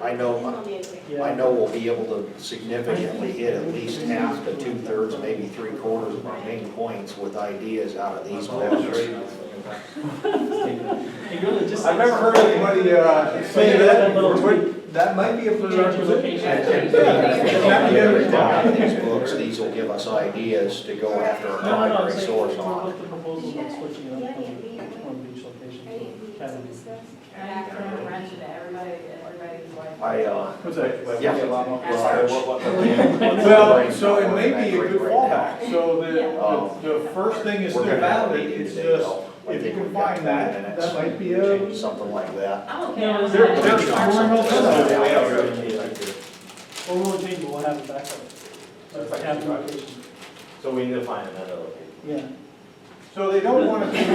I know we'll be able to significantly hit at least half to 2/3, maybe 3/4 of our main points with ideas out of these books. I've never heard anybody say that. That might be a prerequisite. Out of these books, these will give us ideas to go after our primary source on. What's the proposal of switching it up from beach location to academy? What's that? Yeah. Well, so it may be a good fallback. So the first thing is still We're gonna have a valid, meeting it's today, just, though. I if you think can we've got find 20 that, minutes that might be a. change something like that. I'm okay. No, I'm is fine. there- Well, Or we'll change it, we'll have it back up. Like academy location. So we need to find another location. Yeah. So they don't want to do, so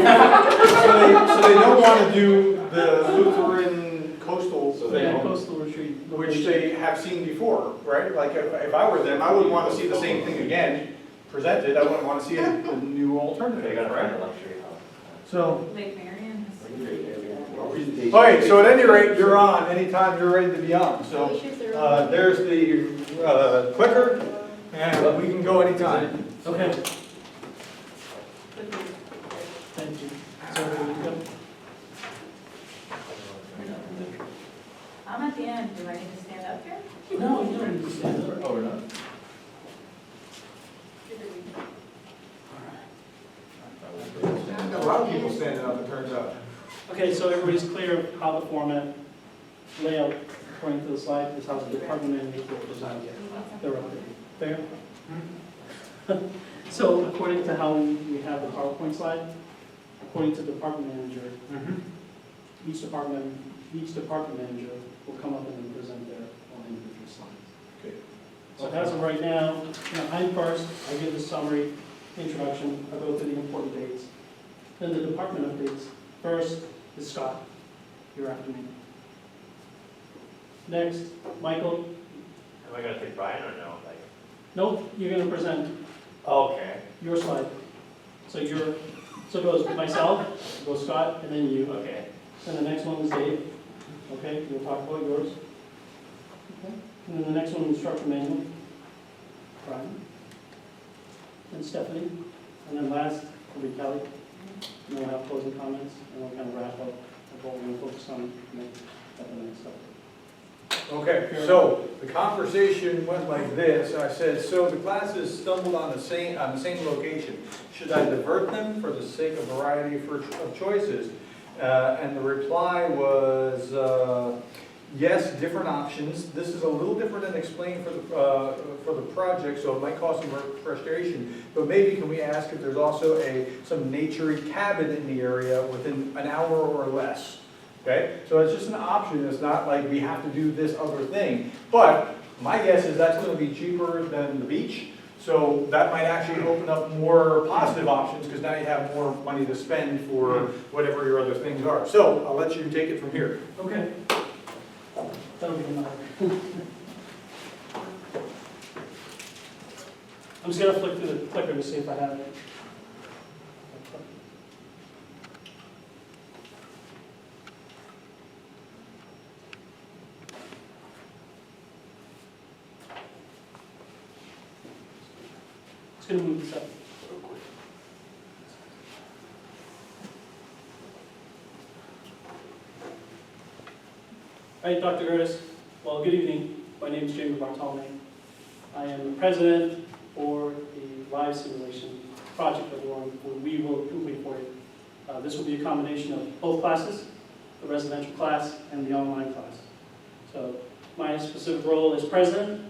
they don't want to do the Lutheran coastal Yeah, thing, coastal retreat. which they have seen before, right? Like if I were them, I wouldn't want to see the same thing again presented. I wouldn't want to see a new They alternative, gotta find right? a luxury house. So, Lake Marion has. okay, so at any rate, you're on anytime you're ready to be on. So there's the clicker, and we can go anytime. Okay, thank you. So, we go. I'm at the end, do I need to stand up here? No, you don't need to stand up. Oh, we're not? A lot of people standing up, it turns out. Okay, so everybody's clear of how the format, layout, according to the slide, is how the department manager will present their update. Fair? So according to how we have the PowerPoint slide, according to the department manager, each department manager will come up and then present their own individual slides. Okay. So as of right now, I'm first, I give the summary, introduction, I go through the important dates. Then the department updates. First is Scott, you're after me. Next, Michael. Am I gonna take Brian or no? Like, Nope, you're gonna present okay, your slide. So it goes myself, goes Scott, and then you. okay. And the next one is Dave. Okay, we'll talk about yours. Okay. And then the next one is instructor manual. Brian. And Stephanie. And then last will be Kelly. And then we'll have closing comments, and we'll kind of wrap up of what we're going to focus on at the next step. Okay, so the conversation went like this. I said, so the classes stumbled on the same location. Should I divert them for the sake of variety of choices? And the reply was, yes, different options. This is a little different than explained for the project, so it might cause some frustration. But maybe can we ask if there's also some naturey cabin in the area within an hour or less? Okay, so it's just an option. It's not like we have to do this other thing. But my guess is that's going to be cheaper than the beach. So that might actually open up more positive options because now you have more money to spend for whatever your other things are. So I'll let you take it from here. Okay. That'll be enough. I'm just going to flick through the clicker to see if I have it. Just going to move this up real quick. All right, Dr. Curtis. Well, good evening. My name is Jamie Bartolome. I am the president for the live simulation project that we will complete for you. This will be a combination of both classes, the residential class and the online class. So my specific role as president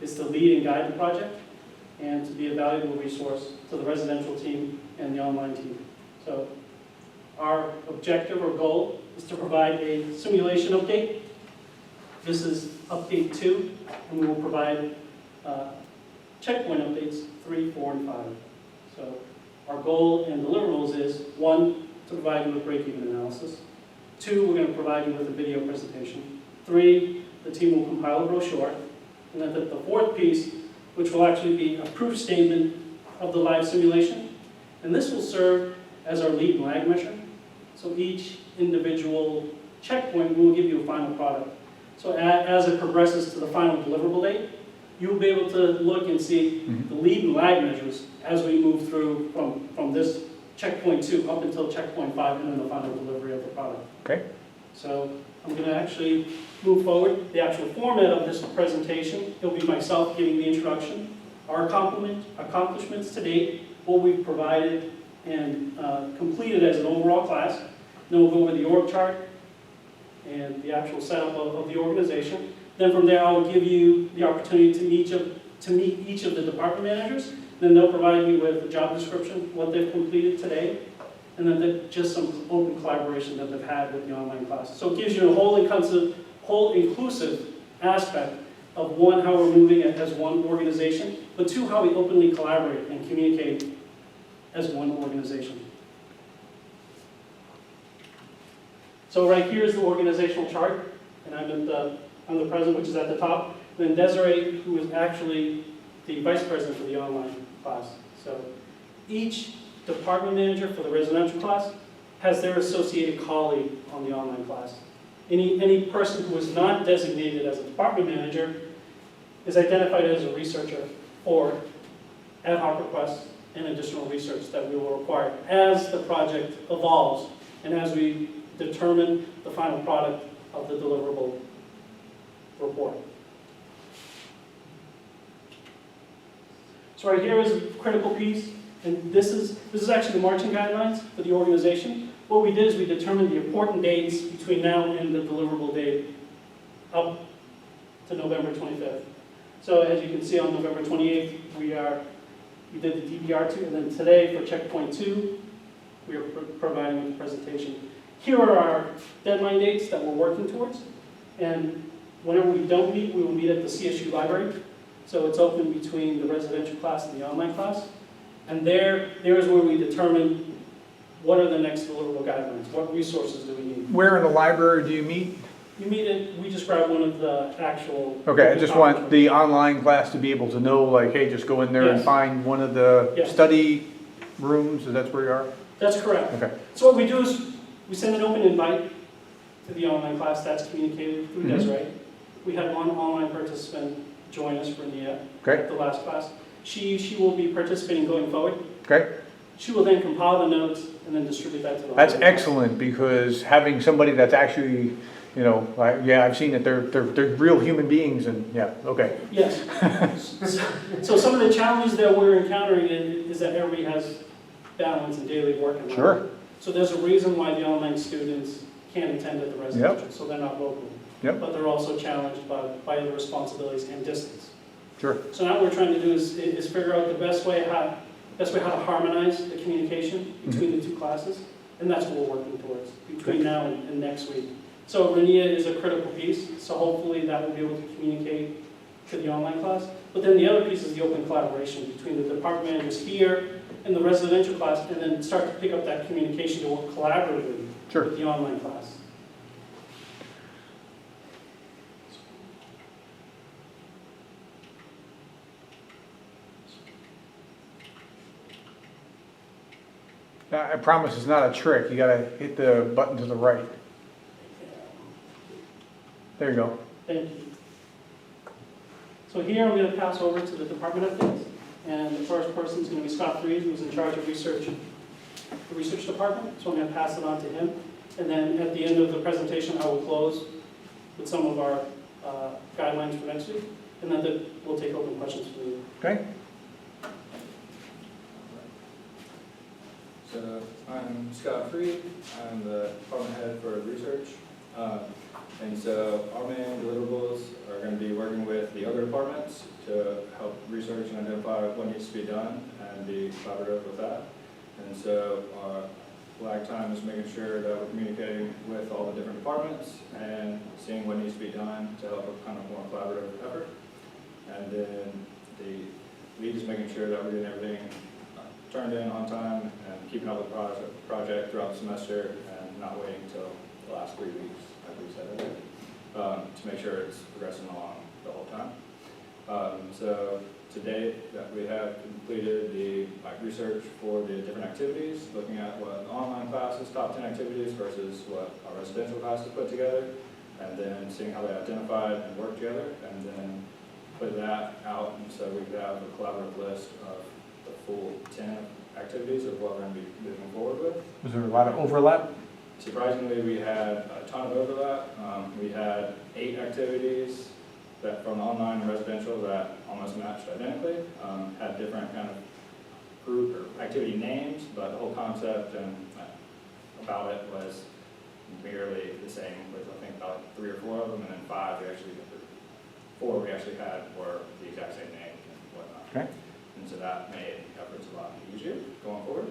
is to lead and guide the project and to be a valuable resource to the residential team and the online team. So our objective or goal is to provide a simulation update. This is update 2, and we will provide checkpoint updates 3, 4, and 5. So our goal and deliverables is 1, to provide you with break-even analysis. 2, we're going to provide you with a video presentation. 3, the team will compile a brochure. And then the fourth piece, which will actually be a proof statement of the live simulation. And this will serve as our lead and lag measure. So each individual checkpoint will give you a final product. So as it progresses to the final deliverable date, you'll be able to look and see the lead and lag measures as we move through from this checkpoint 2 up until checkpoint 5 and then the final delivery of the product. Okay. So I'm going to actually move forward. The actual format of this presentation, it'll be myself giving the introduction, our accomplishments to date, what we've provided and completed as an overall class. Then we'll go over the org chart and the actual setup of the organization. Then from there, I'll give you the opportunity to meet each of the department managers. Then they'll provide you with a job description, what they've completed today, and then just some open collaboration that they've had with the online class. So it gives you a whole inclusive aspect of one, how we're moving as one organization, but two, how we openly collaborate and communicate as one organization. So right here is the organizational chart, and I'm the president, which is at the top. Then Desiree, who is actually the vice president for the online class. So each department manager for the residential class has their associated colleague on the online class. Any person who is not designated as a department manager is identified as a researcher or ad hoc requests and additional research that we will require as the project evolves and as we determine the final product of the deliverable report. So right here is a critical piece, and this is actually the marching guidelines for the organization. What we did is we determined the important dates between now and the deliverable date up to November 25th. So as you can see on November 28th, we did the DPR2, and then today for checkpoint 2, we are providing with the presentation. Here are our deadline dates that we're working towards, and whenever we don't meet, we will meet at the CSU library. So it's open between the residential class and the online class. And there is where we determine what are the next deliverable guidelines, what resources do we need. Where in the library do you meet? We just grab one of the actual. Okay, I just want the online class to be able to know, like, hey, just go in there and Yes. find one of the Yes. study rooms, is that where you are? That's correct. Okay. So what we do is we send an open invite to the online class that's communicated through Desiree. We had one online participant join us for the last class. She will be participating going forward. Okay. She will then compile the notes and then distribute that to the That's online. excellent, because having somebody that's actually, you know, yeah, I've seen that they're real human beings, and yeah, okay. Yes. So some of the challenges that we're encountering is that everybody has balance and daily work. And Sure. life. So there's a reason why the online students can't attend at the residential, so they're not local. Yep. But they're also challenged by other responsibilities and distance. Sure. So now what we're trying to do is figure out the best way how to harmonize the communication between the two classes, and that's what we're working towards between now and next week. So RENIA is a critical piece, so hopefully that will be able to communicate to the online class. But then the other piece is the open collaboration between the department managers here and the residential class, and then start to pick up that communication to work collaboratively with the online class. I promise it's not a trick, you gotta hit the button to the right. There you go. Thank you. So here I'm going to pass over to the department updates, and the first person is going to be Scott Freed, who's in charge of the research department. So I'm going to pass it on to him, and then at the end of the presentation, I will close with some of our guidelines for next week, and then we'll take open questions from you. Okay. So I'm Scott Freed. I'm the department head for research. And so our main deliverables are going to be working with the other departments to help research and identify what needs to be done and be collaborative with that. And so our lag time is making sure that we're communicating with all the different departments and seeing what needs to be done to help a kind of more collaborative effort. And then the lead is making sure that we're getting everything turned in on time and keeping up with the project throughout the semester and not waiting until the last 3 weeks, like we said earlier, to make sure it's progressing along the whole time. So to date, that we have completed the research for the different activities, looking at what the online classes, top 10 activities versus what our residential classes put together. and then seeing how they identified and worked together, and then put that out, and so we could have a collaborative list of the full 10 activities of what we're going to be moving forward with. Was there a lot of overlap? Surprisingly, we had a ton of overlap. We had 8 activities that from online and residential that almost matched identically, had different kind of group or activity names, but the whole concept and about it was merely the same with I think about 3 or 4 of them, and then 5 4 we actually had were the exact same name and whatnot. Okay. And so that made efforts a lot easier going forward.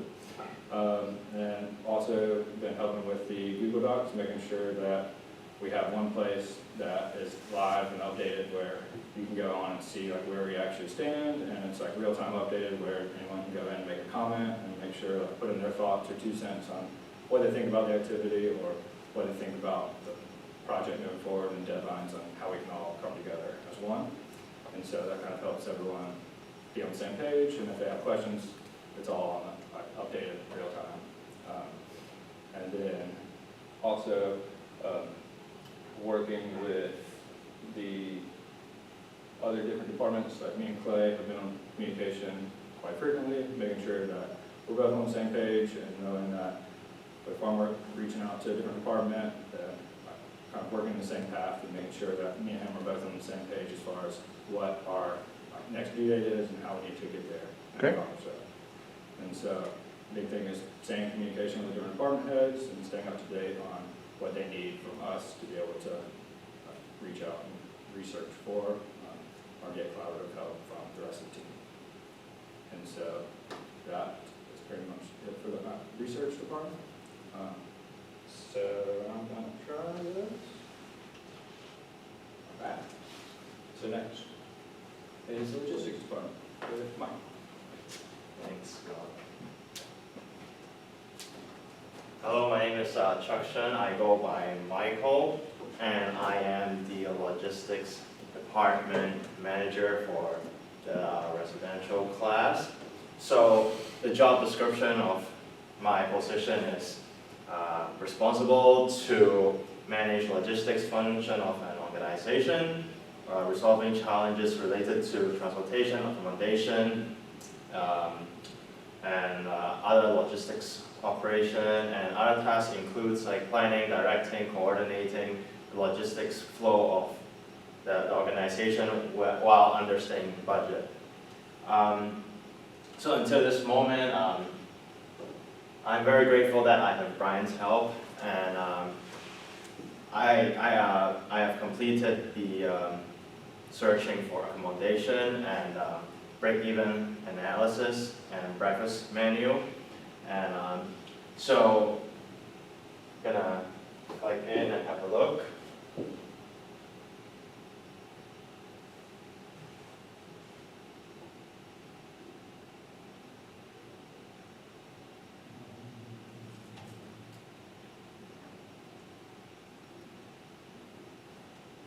And also been helping with the Google Docs, making sure that we have one place that is live and updated where you can go on and see like where we actually stand, and it's like real-time updated where anyone can go in and make a comment and make sure like put in their thoughts or 2 cents on what they think about the activity or what they think about the project moving forward and deadlines on how we can all come together as one. And so that kind of helps everyone be on the same page, and if they have questions, it's all on the updated real time. And then also working with the other different departments, like me and Clay have been on communication quite frequently, making sure that we're both on the same page and knowing that if I'm reaching out to a different department, that kind of working the same path and making sure that me and him are both on the same page as far as what our next due date is and how we need to get there. Okay. And so, big thing is staying in communication with different department heads and staying up to date on what they need from us to be able to reach out and research for or get collaborative help from the rest of the team. And so that is pretty much it for the research department. So I'm going to try this. All right. So next is the logistics department with Mike. Thanks, Scott. Hello, my name is Chuck Shen. I go by Michael, and I am the logistics department manager for the residential class. So the job description of my position is responsible to manage logistics function of an organization, resolving challenges related to transportation, accommodation, and other logistics operation, and other tasks includes like planning, directing, coordinating the logistics flow of the organization while understanding budget. So until this moment, I'm very grateful that I have Brian's help, and I have completed the searching for accommodation and break-even analysis and breakfast menu, and so gonna click in and have a look.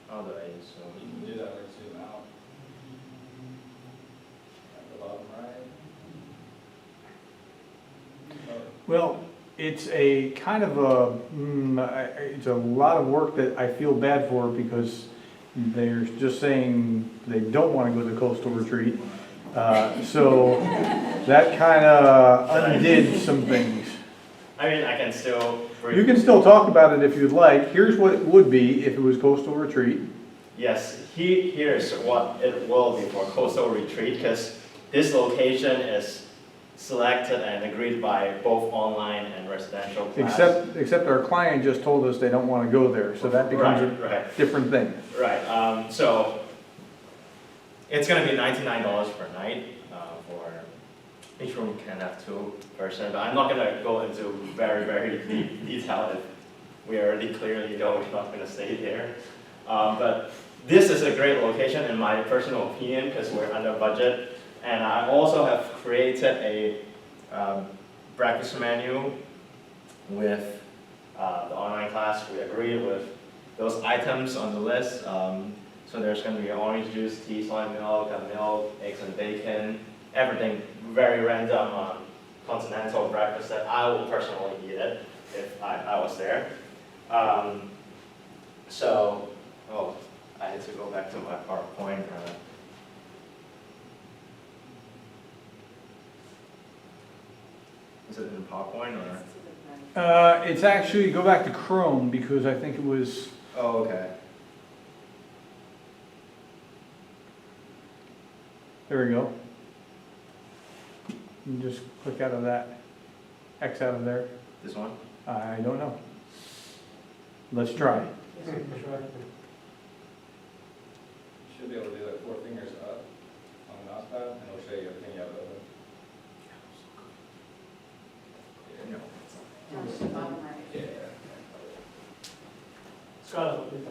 How do I zoom? You can do that, like zoom out. At the bottom right. Well, it's a kind of it's a lot of work that I feel bad for because they're just saying they don't want to go to coastal retreat. So that kind of undid some things. I mean, I can still. You can still talk about it if you'd like. Here's what it would be if it was coastal retreat. Yes, here's what it will be for coastal retreat, because this location is selected and agreed by both online and residential class. Except our client just told us they don't want to go there, so that becomes Right. a different thing. Right, so it's going to be $99 per night for each room can have 2 persons. But I'm not going to go into very deep detail if we already clearly know we're not going to stay there. But this is a great location in my personal opinion because we're under budget. And I also have created a breakfast menu with the online class. We agreed with those items on the list. So there's going to be orange juice, tea, soy milk, eggs and bacon, everything very random continental breakfast that I will personally eat it if I was there. So, oh, I had to go back to my PowerPoint. Is it in PowerPoint or? It's actually, go back to Chrome, because I think it was, Oh, okay. there we go. You just click out of that, X out of there. This one? I don't know. Let's try. Should be able to do like 4 fingers up on the mouse pad, and it'll show you everything you have open. Down to the bottom right. Yeah. Scott, Good.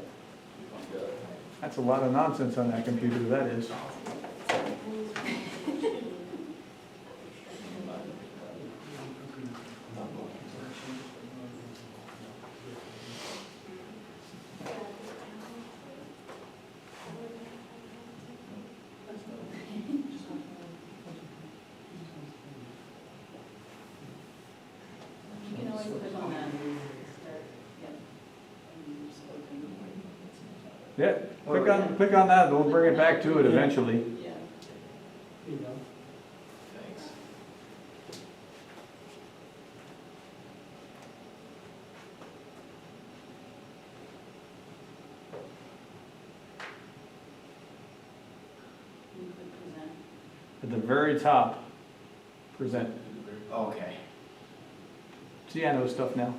That's a lot of nonsense on that computer, that is. You can always click on that. Start, yep. And just open. Yeah, click on that, we'll bring it back to it eventually. Yeah. you know. Thanks. You click present. At the very top, present. Okay. See, I know stuff now.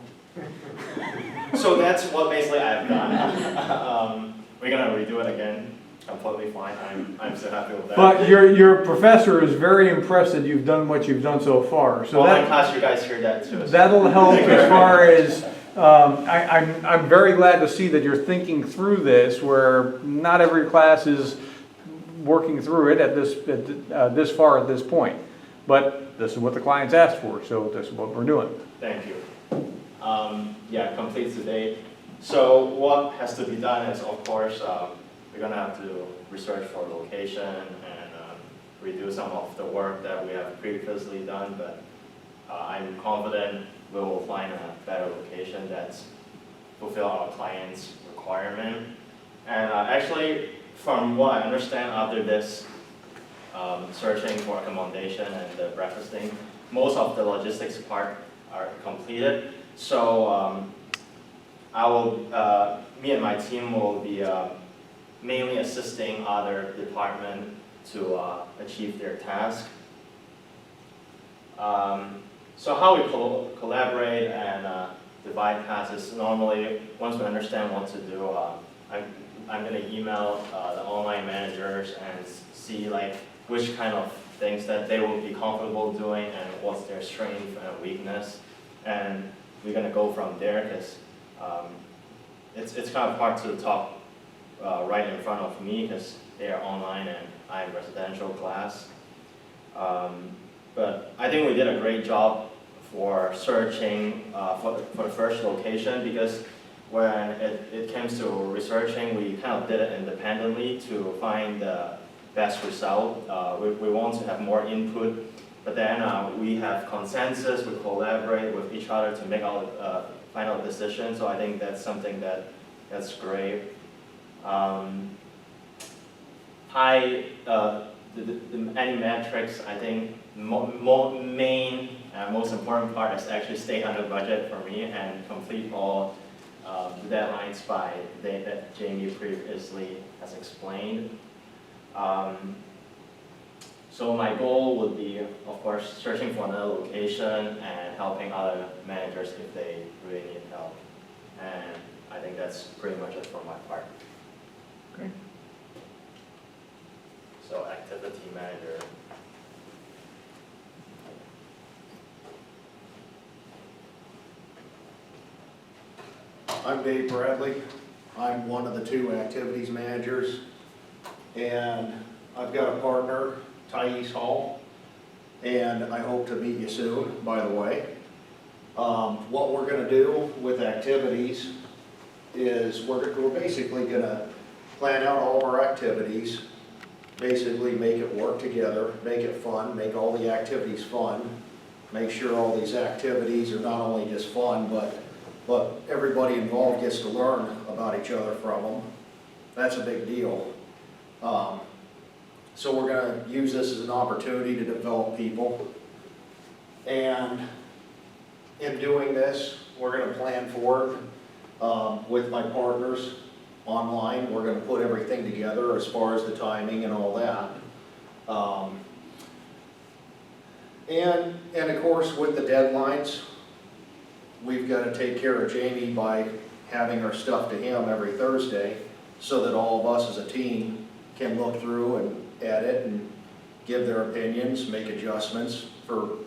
So that's what basically I've done. We're gonna redo it again. Completely fine. I'm so happy with that. But your professor is very impressed that you've done what you've done so far, so Well, in that, class, you guys hear that too. So. that'll help as far as, I'm very glad to see that you're thinking through this, where not every class is working through it at this far at this point. But this is what the clients asked for, so this is what we're doing. Thank you. Yeah, complete today. So what has to be done is, of course, we're gonna have to research for location and redo some of the work that we have previously done, but I'm confident we will find a better location that's fulfill our client's requirement. And actually, from what I understand after this searching for accommodation and the breakfasting, most of the logistics part are completed. So me and my team will be mainly assisting other departments to achieve their task. So how we collaborate and divide tasks is normally, once we understand what to do, I'm going to email the online managers and see like which kind of things that they will be comfortable doing and what's their strength and weakness. And we're going to go from there, because it's kind of hard to talk right in front of me because they are online and I'm residential class. But I think we did a great job for searching for the first location, because when it comes to researching, we kind of did it independently to find the best result. We want to have more input, but then we have consensus, we collaborate with each other to make our final decision. So I think that's something that's great. Any metrics, I think most important part is actually stay under budget for me and complete all the deadlines by the date that Jamie previously has explained. So my goal would be, of course, searching for another location and helping other managers if they really need help. And I think that's pretty much it for my part. Okay. So activity manager. I'm Dave Bradley. I'm one of the 2 activities managers. And I've got a partner, Thais Hall, and I hope to meet you soon, by the way. What we're gonna do with activities is we're basically gonna plan out all of our activities, basically make it work together, make it fun, make all the activities fun, make sure all these activities are not only just fun, but but everybody involved gets to learn about each other from them. That's a big deal. So we're gonna use this as an opportunity to develop people. And in doing this, we're gonna plan for it with my partners online. We're gonna put everything together as far as the timing and all that. And of course, with the deadlines, we've got to take care of Jamie by having our stuff to him every Thursday so that all of us as a team can look through and edit and give their opinions, make adjustments for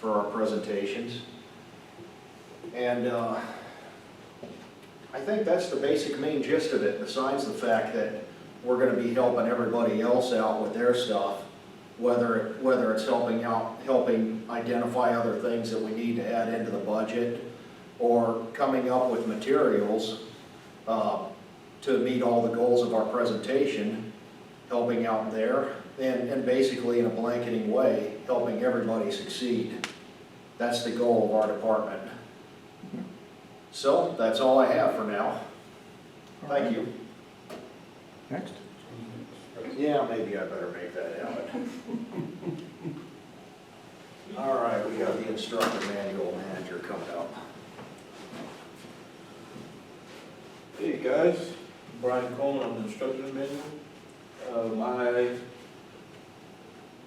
our presentations. And I think that's the basic main gist of it, besides the fact that we're going to be helping everybody else out with their stuff, whether it's helping identify other things that we need to add into the budget, or coming up with materials to meet all the goals of our presentation, helping out there, and basically in a blanketing way, helping everybody succeed. That's the goal of our department. So, that's all I have for now. Thank you. Next. Yeah, maybe I better make that happen. All right, we got the instructor manual manager coming up. Hey guys, Brian Coleman, I'm the instructor manual. My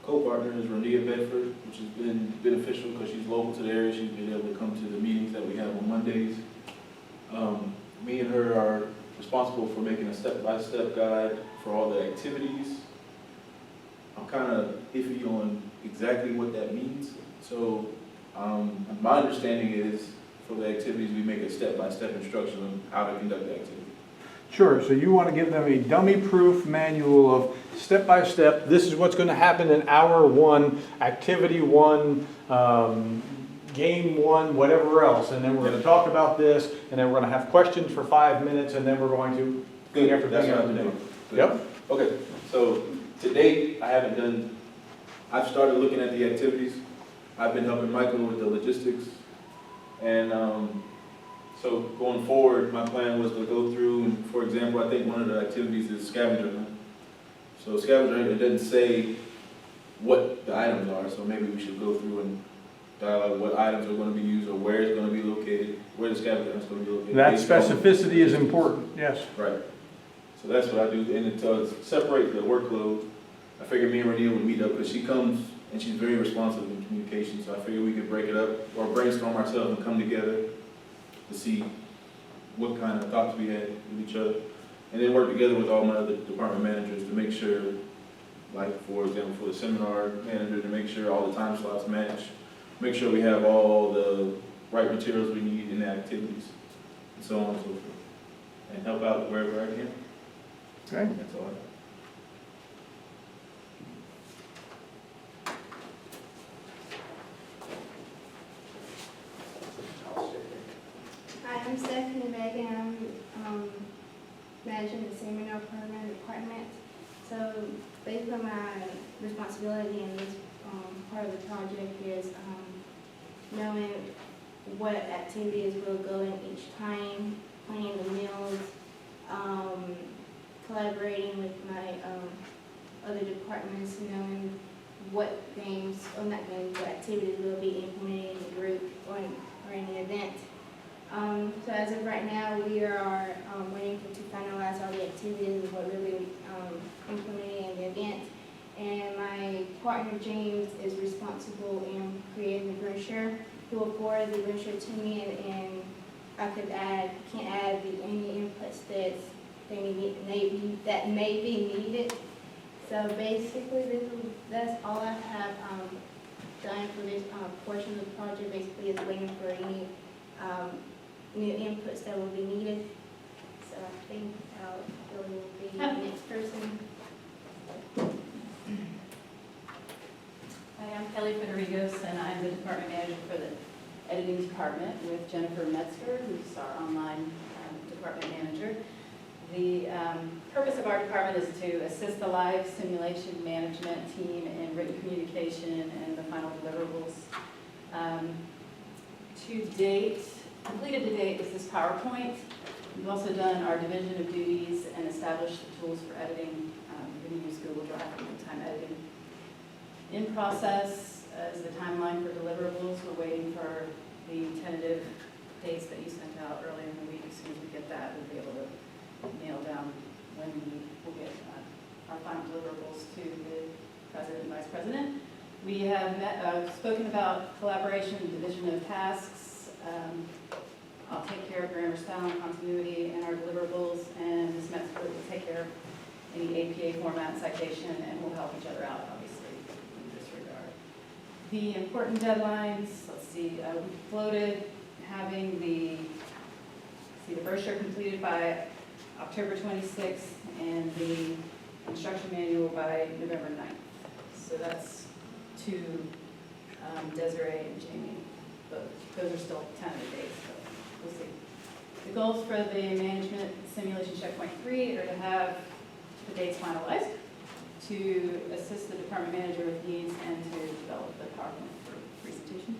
co-partner is Renea Bedford, which has been beneficial because she's local to the area. She's been able to come to the meetings that we have on Mondays. Me and her are responsible for making a step-by-step guide for all the activities. I'm kind of iffy on exactly what that means. So my understanding is for the activities, we make a step-by-step instruction on how to conduct the activity. Sure, so you want to give them a dummy-proof manual of step-by-step, this is what's going to happen in hour one, activity one, game one, whatever else, and then we're going to talk about this, and then we're going to have questions for 5 minutes, and then we're going to Good, after that's thing what after I'm thing. doing. Good. Yep. Okay, so to date, I've started looking at the activities. I've been helping Michael with the logistics. And so going forward, my plan was to go through, and for example, I think one of the activities is scavenger hunt. So scavenger hunt, it doesn't say what the items are, so maybe we should go through and dialogue what items are going to be used or where it's going to be located, where the scavenger hunt is going to be located. That based on- specificity is important, yes. Right. So that's what I do, and to separate the workload, I figured me and Renee would meet up, because she comes and she's very responsive in communication, so I figured we could break it up, or brainstorm ourselves and come together to see what kind of thoughts we had with each other, and then work together with all my other department managers to make sure, like for example, for the seminar manager, to make sure all the time slots match, make sure we have all the right materials we need in the activities, and so on and so forth, and help out wherever I can. Okay. That's all I have. Hi, I'm Stephanie Megan. I'm managing the seminar program department. So basically my responsibility in this part of the project is knowing what activities will go in each time, planning the meals, collaborating with my other departments, knowing what games, or not games, what activities will be implemented in the group or in the event. So as of right now, we are waiting to finalize all the activities of what we'll be implementing in the event. And my partner James is responsible in creating the brochure. He will forward the brochure to me, and I could add, can add any inputs that may be needed. So basically, that's all I have done for this portion of the project. Basically, is waiting for any new inputs that will be needed. So I think Bill will be the next person. Hi, I'm Kelly Federigos, and I'm the department manager for the editing department with Jennifer Metzger, who's our online department manager. The purpose of our department is to assist the live simulation management team in written communication and the final deliverables. To date, completed to date is this PowerPoint. We've also done our division of duties and established the tools for editing. We're going to use Google Drive for real-time editing. In process is the timeline for deliverables. We're waiting for the tentative dates that you sent out earlier in the week. As soon as we get that, we'll be able to nail down when we will get our final deliverables to the president and vice president. We have spoken about collaboration and division of tasks. I'll take care of grammar, style, and continuity and our deliverables, and Ms. Metzger will take care of any APA format citation, and we'll help each other out, obviously, in this regard. The important deadlines, let's see, we floated having the brochure completed by October 26th and the instruction manual by November 9th. So that's to Desiree and Jamie, but those are still tentative dates, so we'll see. The goals for the management simulation checkpoint 3 are to have the dates finalized, to assist the department manager with needs, and to develop the PowerPoint for presentation.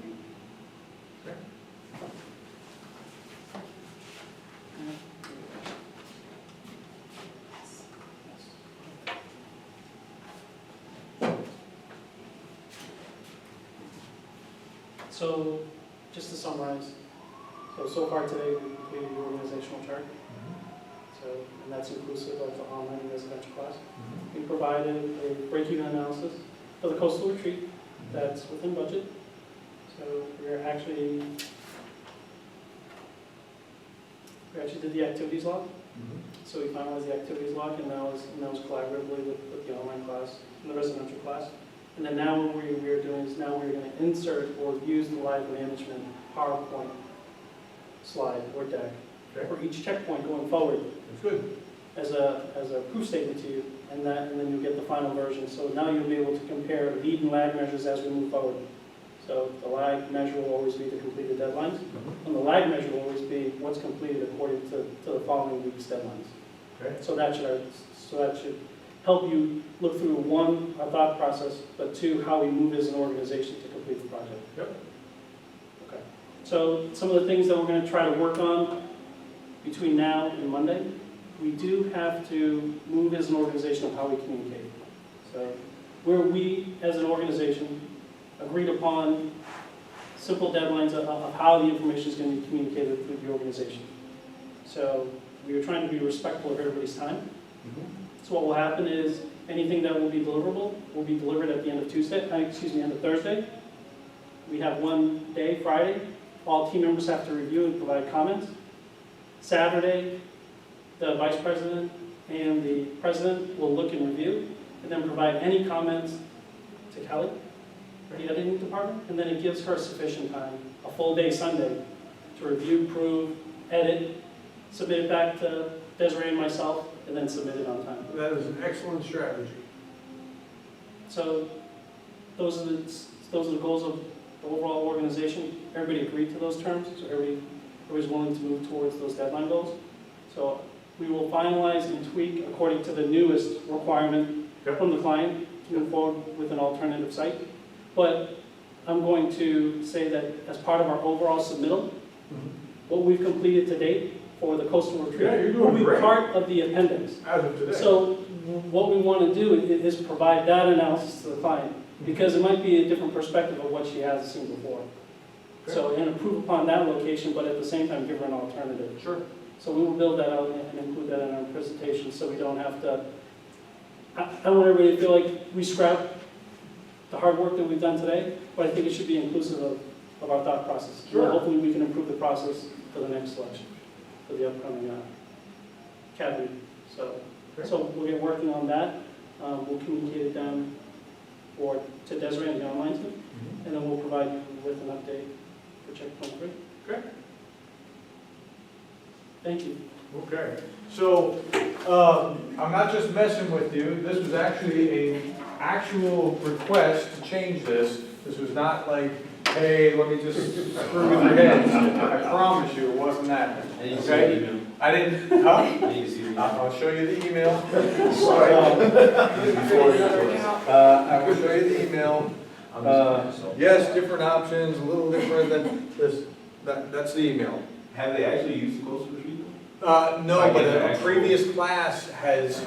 So, just to summarize, so far today we completed the organizational chart. So, and that's inclusive of the online and residential class. We provided a break-even analysis for the coastal retreat that's within budget. So we actually did the activities log. So we finalized the activities log, and that was collaboratively with the online class and the residential class. And then now what we are doing is now we're going to insert or use the live management PowerPoint slide or deck for each checkpoint going forward. That's good. As a proof statement to you, and then you'll get the final version. So now you'll be able to compare lead and lag measures as we move forward. So the lag measure will always be the completed deadlines, and the lag measure will always be what's completed according to the following week's deadlines. Okay. So that should help you look through, one, our thought process, but two, how we move as an organization to complete the project. Yep. Okay. So some of the things that we're going to try to work on between now and Monday, we do have to move as an organization of how we communicate. So where we, as an organization, agreed upon simple deadlines of how the information is going to be communicated through the organization. So we are trying to be respectful of everybody's time. So what will happen is anything that will be deliverable will be delivered at the end of end of Thursday. We have one day, Friday. All team members have to review and provide comments. Saturday, the vice president and the president will look and review and then provide any comments to Kelly, the editing department, and then it gives her sufficient time, a full day Sunday, to review, prove, edit, submit it back to Desiree and myself, and then submit it on time. That is an excellent strategy. So those are the goals of the overall organization. Everybody agreed to those terms, so everybody's willing to move towards those deadline goals. So we will finalize and tweak according to the newest requirement from the client to move forward with an alternative site. But I'm going to say that as part of our overall submittal, what we've completed to date for the coastal retreat will be part of the appendix. As of today. So what we want to do is provide that analysis to the client, because it might be a different perspective of what she has seen before. So, and improve upon that location, but at the same time give her an alternative. Sure. So we will build that out and include that in our presentation, so we don't have to, I don't want everybody to feel like we scrap the hard work that we've done today, but I think it should be inclusive of our thought process. Sure. And hopefully we can improve the process for the next selection, for the upcoming academy. So we'll get working on that. We'll communicate it down to Desiree and the online team, and then we'll provide you with an update for checkpoint 3. Okay. Thank you. Okay, so I'm not just messing with you. This was actually an actual request to change this. This was not like, hey, let me just screw with your heads. I promise you, it wasn't that. Okay? I didn't, I'll show you the email. I will show you the email. Yes, different options, a little different than this. That's the email. Have they actually used the coastal retreat? No, Like but in the a actual- previous class has,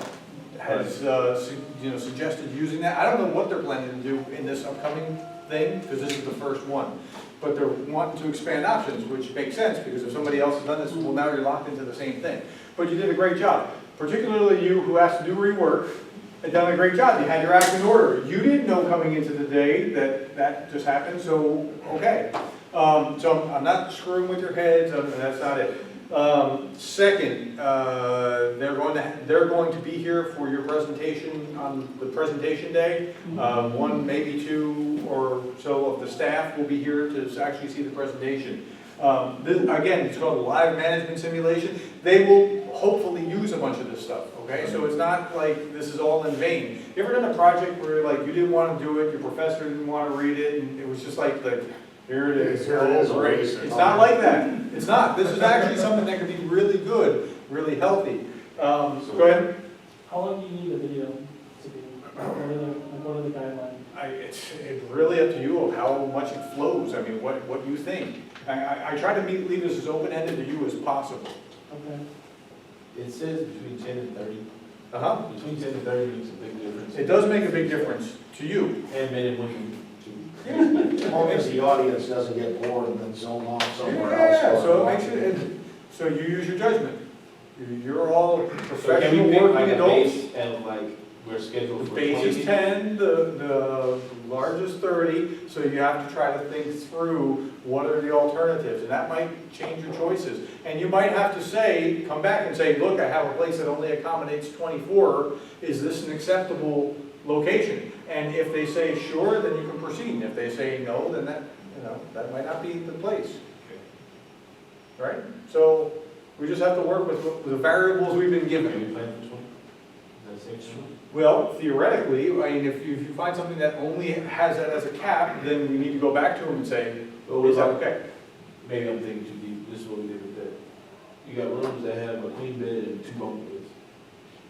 suggested using that. I don't know what they're planning to do in this upcoming thing, because this is the first one. But they're wanting to expand options, which makes sense, because if somebody else has done this, well, now you're locked into the same thing. But you did a great job, particularly you who has to do rework, and done a great job. You had your act in order. You didn't know coming into the day that that just happened, so, okay. So I'm not screwing with your heads, that's not it. Second, they're going to be here for your presentation on the presentation day. One, maybe two or so of the staff will be here to actually see the presentation. Again, it's called a live management simulation. They will hopefully use a bunch of this stuff, okay? So it's not like this is all in vain. You ever done a project where like you didn't want to do it, your professor didn't want to read it, and it was just like here it is. Here it is, Great. It's not like that. It's not. This is actually something that could be really good, really healthy. Go ahead. How long do you need the video to be? What are the guidelines? It's really up to you of how much it flows. I mean, what you think. I try to leave this as open-ended to you as possible. Okay. It says between 10 and 30. Uh-huh. Between 10 and 30 makes a big difference. It does make a big difference to you. And men and women too. As long as the audience doesn't get bored and then zone off somewhere else. Yeah, so it makes so you use your judgment. You're all So can professional we pick working like a adults. base and like we're scheduled The for base 20 is 10, the largest 30, so you have to try to think through what are the alternatives, and that might change your choices. And you might have to say, come back and say, look, I have a place that only accommodates 24, is this an acceptable location? And if they say sure, then you can proceed, and if they say no, then that might not be the place. Right? So we just have to work with the variables we've been given. Can we plan for 20? Is that 6? Well, theoretically, I mean, if you find something that only has that as a cap, then we need to go back to them and say, is that okay? Maybe I'm thinking too deep. This is what we did with that. You got rooms that have a queen bed and 2 bunk beds.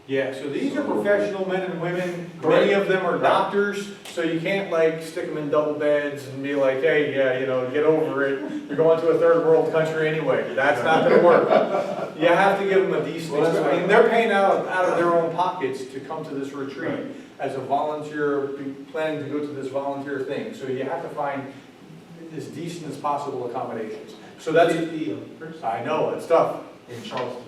Yeah, so these are professional men and women, many of them are doctors, so you can't like stick them in double beds and be like, hey, yeah, get over it, you're going to a third world country anyway, that's not gonna work. You have to give them a decent, Well, that's I mean, they're paying out of their own pockets to come to this retreat as a volunteer, planning to go to this volunteer thing, so you have to find as decent as possible accommodations. So that's, I know, it's tough. In Charleston.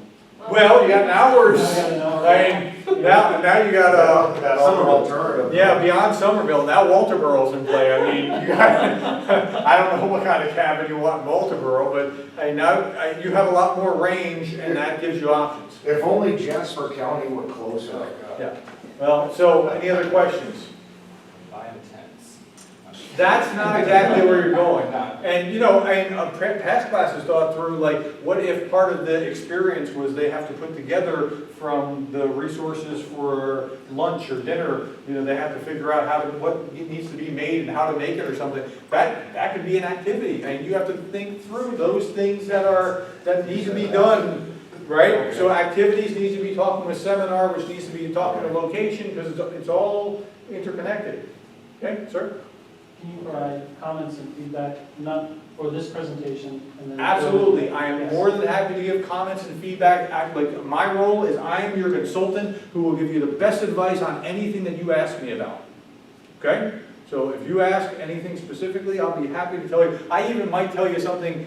Well, you got hours. Now I got an hour. I mean, now you got That other alternative. yeah, beyond Somerville, now Walterboro's in play. I mean, you got, I don't know what kind of cabin you want in Walterboro, but I mean, now you have a lot more range and that gives you options. If only Jasper County were closer. Yeah. Well, so any other questions? Buying tents. That's not exactly where you're going. And past classes thought through like, what if part of the experience was they have to put together from the resources for lunch or dinner, they have to figure out what needs to be made and how to make it or something. That could be an activity, and you have to think through those things that need to be done, right? So activities needs to be talking with seminar, which needs to be talking to location, because it's all interconnected. Okay, sir? Can you provide comments and feedback, not for this presentation? And then Absolutely, I am Yes. more than happy to give comments and feedback. Like, my role is I'm your consultant who will give you the best advice on anything that you ask me about. Okay? So if you ask anything specifically, I'll be happy to tell you. I even might tell you something